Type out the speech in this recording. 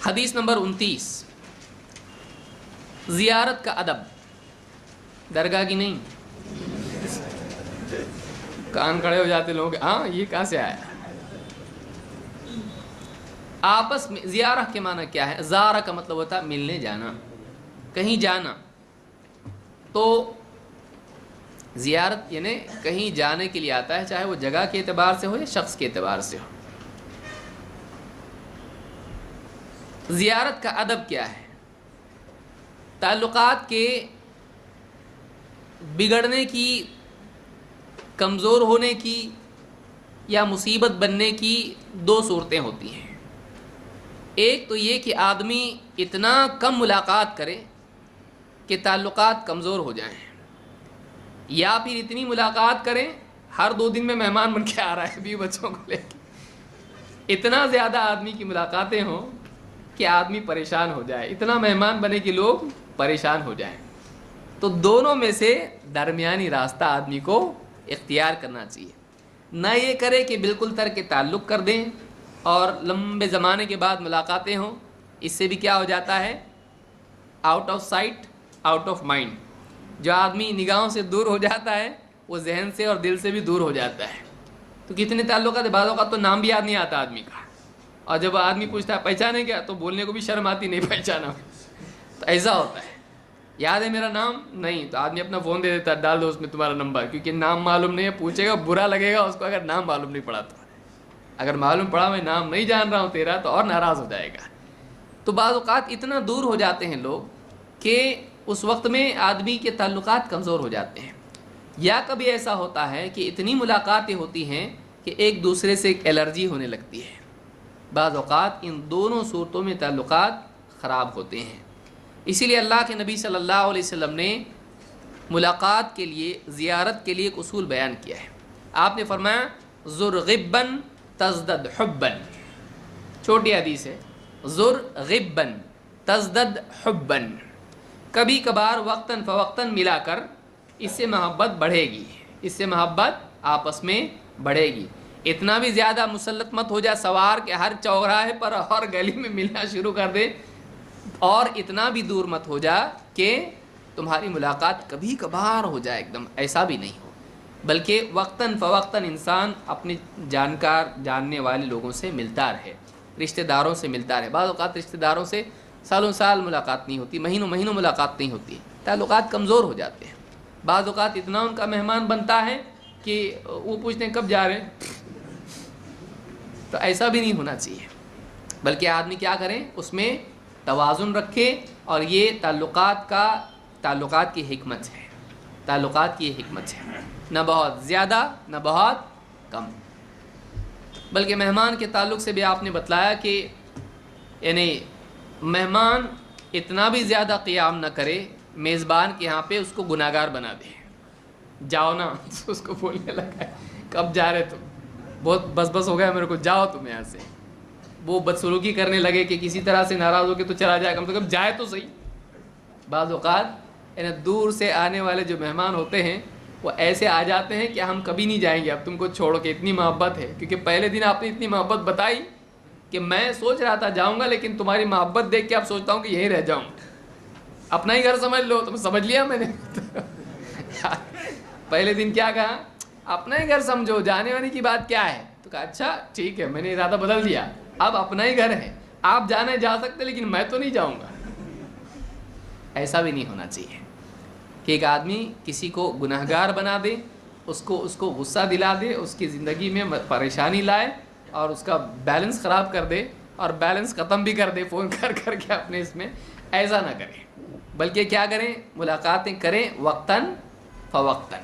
حدیث نمبر 29، زیارت کا ادب، درگاہ کی نہیں۔ کان کھڑے ہو جاتے لوگ، ہاں یہ کہاں سے آیا؟ آپس میں زیارت کے معنی کیا ہے؟ زارہ کا مطلب ہوتا ہے ملنے جانا، کہیں جانا۔ تو زیارت یعنی کہیں جانے کے لیے آتا ہے، چاہے وہ جگہ کے اعتبار سے ہو یا شخص کے اعتبار سے ہو۔ زیارت کا ادب کیا ہے؟ تعلقات کے بگڑنے کی، کمزور ہونے کی یا مصیبت بننے کی دو صورتیں ہوتی ہیں۔ ایک تو یہ کہ آدمی اتنا کم ملاقات کرے کہ تعلقات کمزور ہو جائیں، یا پھر اتنی ملاقات کریں ہر 2 دن میں مہمان بن کے آ رہا ہے بیوی بچوں کو لے کے، اتنا زیادہ آدمی کی ملاقاتیں ہوں کہ آدمی پریشان ہو جائے، اتنا مہمان بنے کہ لوگ پریشان ہو جائیں۔ تو دونوں میں سے درمیانی راستہ آدمی کو اختیار کرنا چاہیے۔ نہ یہ کرے کہ بالکل ترک تعلق کر دیں اور لمبے زمانے کے بعد ملاقاتیں ہوں، اس سے بھی کیا ہو جاتا ہے؟ Out of sight out of mind. جو آدمی نگاہوں سے دور ہو جاتا ہے وہ ذہن سے اور دل سے بھی دور ہو جاتا ہے۔ تو کتنے تعلقات، بعض اوقات تو نام بھی یاد نہیں آتا آدمی کا، اور جب آدمی پوچھتا ہے پہچانے کیا، تو بولنے کو بھی شرم آتی، نہیں پہچانا۔ تو ایسا ہوتا ہے، یاد ہے میرا نام نہیں، تو آدمی اپنا فون دے دیتا ہے، ڈال دو اس میں تمہارا نمبر، کیونکہ نام معلوم نہیں ہے، پوچھے گا برا لگے گا اس کو اگر نام معلوم نہیں پڑا تو۔ اگر معلوم پڑا میں نام نہیں جان رہا ہوں تیرا، تو اور ناراض ہو جائے گا۔ تو بعض اوقات اتنا دور ہو جاتے ہیں لوگ کہ اس وقت میں آدمی کے تعلقات کمزور ہو جاتے ہیں۔ یا کبھی ایسا ہوتا ہے کہ اتنی ملاقاتیں ہوتی ہیں کہ ایک دوسرے سے ایک الرجی ہونے لگتی ہے۔ بعض اوقات ان دونوں صورتوں میں تعلقات خراب ہوتے ہیں۔ اسی لیے اللہ کے نبی صلی اللہ علیہ وسلم نے ملاقات کے لیے، زیارت کے لیے ایک اصول بیان کیا ہے۔ آپ نے فرمایا زر غبا تزدد حبا، چھوٹی حدیث ہے، زر غبا تزدد حبا، کبھی کبھار وقتاً فوقتاً ملا کر اس سے محبت بڑھے گی، اس سے محبت آپس میں بڑھے گی۔ اتنا بھی زیادہ مسلط مت ہو جائے سوار کہ ہر چوراہے پر اور گلی میں ملنا شروع کر دے، اور اتنا بھی دور مت ہو جا کہ تمہاری ملاقات کبھی کبھار ہو جائے، ایک دم ایسا بھی نہیں ہو، بلکہ وقتاً فوقتاً انسان اپنے جانکار جاننے والے لوگوں سے ملتا رہے، رشتہ داروں سے ملتا رہے۔ بعض اوقات رشتہ داروں سے سالوں سال ملاقات نہیں ہوتی، مہینوں مہینوں ملاقات نہیں ہوتی، تعلقات کمزور ہو جاتے ہیں۔ بعض اوقات اتنا ان کا مہمان بنتا ہے کہ وہ پوچھتے ہیں کب جا رہے ہیں، تو ایسا بھی نہیں ہونا چاہیے، بلکہ آدمی کیا کریں، اس میں توازن رکھے، اور یہ تعلقات کی حکمت ہے، تعلقات کی حکمت ہے، نہ بہت زیادہ نہ بہت کم۔ بلکہ مہمان کے تعلق سے بھی آپ نے بتلایا کہ یعنی مہمان اتنا بھی زیادہ قیام نہ کرے میزبان کے یہاں پہ اس کو گناہگار بنا دے، جاؤ نا اس کو بولنے لگا ہے کب جا رہے تم، بہت بس بس ہو گیا میرے کو، جاؤ تم یہاں سے، وہ بدسلوکی کرنے لگے کہ کسی طرح سے ناراض ہو کے تو چلا جائے، کم سے کم جائے تو صحیح۔ بعض اوقات یعنی دور سے آنے والے جو مہمان ہوتے ہیں وہ ایسے آ جاتے ہیں کہ ہم کبھی نہیں جائیں گے اب تم کو چھوڑ کے، اتنی محبت ہے، کیونکہ پہلے دن آپ نے اتنی محبت بتائی کہ میں سوچ رہا تھا جاؤں گا، لیکن تمہاری محبت دیکھ کے اب سوچتا ہوں کہ یہیں رہ جاؤں، اپنا ہی گھر سمجھ لو، تم سمجھ لیا میں نے پہلے دن کیا کہا، اپنا ہی گھر سمجھو، جانے وانے کی بات کیا ہے، تو کہا اچھا ٹھیک ہے، میں نے ارادہ بدل دیا، اب اپنا ہی گھر ہے، آپ جانے جا سکتے لیکن میں تو نہیں جاؤں گا۔ ایسا بھی نہیں ہونا چاہیے کہ ایک آدمی کسی کو گناہگار بنا دے، اس کو غصہ دلا دے، اس کی زندگی میں پریشانی لائے اور اس کا بیلنس خراب کر دے، اور بیلنس ختم بھی کر دے فون کر کے اپنے اس میں، ایسا نہ کریں، بلکہ کیا کریں، ملاقاتیں کریں وقتاً فوقتاً۔